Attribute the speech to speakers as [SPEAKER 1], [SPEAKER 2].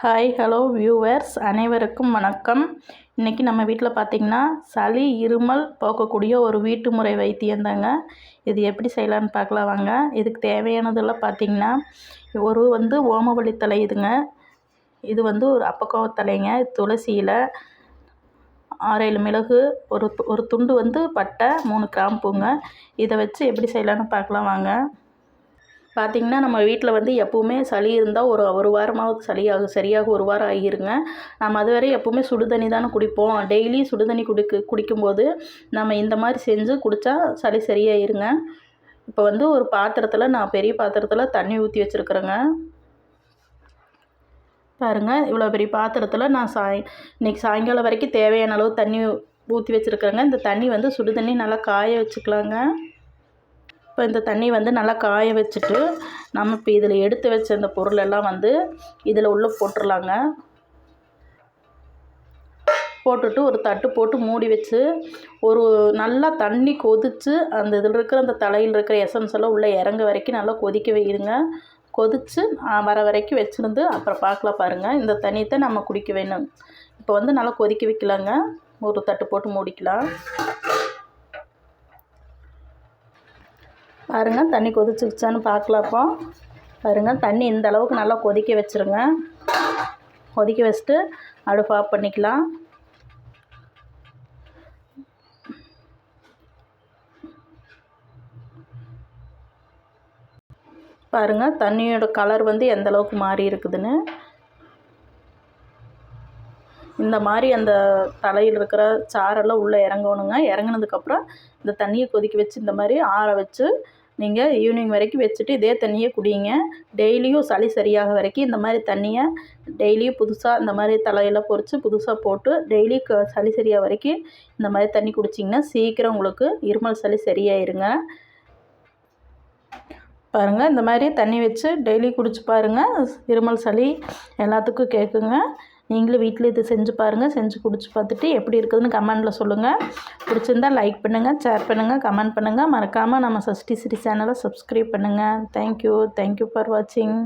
[SPEAKER 1] Hi hello viewers அனைவருக்கும் வணக்கம். இன்றைக்கி நம்ம வீட்டில் பார்த்திங்கன்னா சளி இருமல் போக்கக்கூடிய ஒரு வீட்டு முறை வைத்தியம் தாங்க. இது எப்படி செய்யலான்னு பார்க்கலாம் வாங்க. இதுக்கு தேவையானதெல்லாம் பார்த்திங்கன்னா ஒரு ஓமவல்லி தழை இதுங்க. இது ஒரு அப்பக்கோவத்தலைங்க, துளசி இலை, 6-7 மிளகு, ஒரு துண்டு பட்டை, 3 கிராம்புங்க. இதை வச்சு எப்படி செய்யலான்னு பார்க்கலாம் வாங்க. பார்த்திங்கன்னா நம்ம வீட்டில் எப்போவுமே சளி இருந்தால் ஒரு வாரமாவது சரியாக ஒரு வாரம் ஆகிருங்க. நம்ம அதுவரை எப்போவுமே சுடு தண்ணி தானே குடிப்போம். டெய்லி சுடு தண்ணி குடிக்கும்போது நம்ம இந்த மாதிரி செஞ்சு குடித்தா சளி சரியாயிருங்க. இப்போ ஒரு பாத்திரத்தில், நான் பெரிய பாத்திரத்தில் தண்ணி ஊற்றி வச்சுருக்குறேங்க. பாருங்கள், இவ்வளோ பெரிய பாத்திரத்தில் நான் இன்றைக்கி சாயங்காலம் வரைக்கும் தேவையான அளவு தண்ணி ஊற்றி வச்சுருக்குறேங்க. இந்த தண்ணி சுடு தண்ணி நல்லா காய வச்சுக்கலாங்க. இப்போ இந்த தண்ணி நல்லா காய வச்சுட்டு நம்ம இப்போ இதில் எடுத்து வச்ச இந்த பொருளெல்லாம் இதில் உள்ள போட்டுடலாங்க. போட்டுட்டு ஒரு தட்டு போட்டு மூடி வச்சு நல்லா தண்ணி கொதித்து அந்த இதில் இருக்கிற அந்த தலையில் இருக்கிற எசன்ஸ் எல்லாம் உள்ளே இறங்க வரைக்கும் நல்லா கொதிக்க வைருங்க. கொதித்து வர வரைக்கும் வச்சுருந்து அப்புறம் பார்க்கலாம். பாருங்கள், இந்த தண்ணியை தான் நம்ம குடிக்க வேணும். இப்போ நல்லா கொதிக்க வைக்கலாங்க. ஒரு தட்டு போட்டு மூடிக்கலாம். பாருங்கள், தண்ணி கொதிச்சுச்சான்னு பார்க்கலாம். இப்போ பாருங்கள், தண்ணி இந்த அளவுக்கு நல்லா கொதிக்க வச்சுருங்க. கொதிக்க வச்சுட்டு அடுப்பு ஆஃப் பண்ணிக்கலாம். பாருங்கள், தண்ணியோட கலர் எந்த அளவுக்கு மாறி இருக்குதுன்னு. இந்த மாதிரி அந்த தலையில் இருக்கிற சாரெல்லாம் உள்ளே இறங்கணுங்க. இறங்கினதுக்கப்புறம் இந்த தண்ணியை கொதிக்க வச்சு இந்த மாதிரி ஆற வச்சு நீங்கள் ஈவினிங் வரைக்கும் வச்சுட்டு இதே தண்ணியை குடிங்க. டெய்லியும் சளி சரியாக வரைக்கும் இந்த மாதிரி தண்ணியை டெய்லியும் புதுசாக இந்த மாதிரி தலையெல்லாம் பொறிச்சு புதுசாக போட்டு டெய்லி சளி சரியாக வரைக்கும் இந்த மாதிரி தண்ணி குடிச்சிங்கன்னா சீக்கிரம் உங்களுக்கு இருமல் சளி சரியாயிருங்க. பாருங்கள், இந்த மாதிரி தண்ணி வச்சு டெய்லி குடிச்சு பாருங்கள். இருமல் சளி எல்லாத்துக்கும் கேட்குங்க. நீங்களும் வீட்டில் இது செஞ்சு பாருங்கள். செஞ்சு குடிச்சு பார்த்துட்டு எப்படி இருக்குதுன்னு கமெண்டில் சொல்லுங்கள். பிடிச்சிருந்தால் லைக் பண்ணுங்கள், ஷேர் பண்ணுங்கள், கமெண்ட் பண்ணுங்கள். மறக்காமல் நம்ம சஷ்டி ஸ்ரீ சேனலை சப்ஸ்கிரைப் பண்ணுங்கள். தேங்க்யூ ஃபார் வாட்சிங்.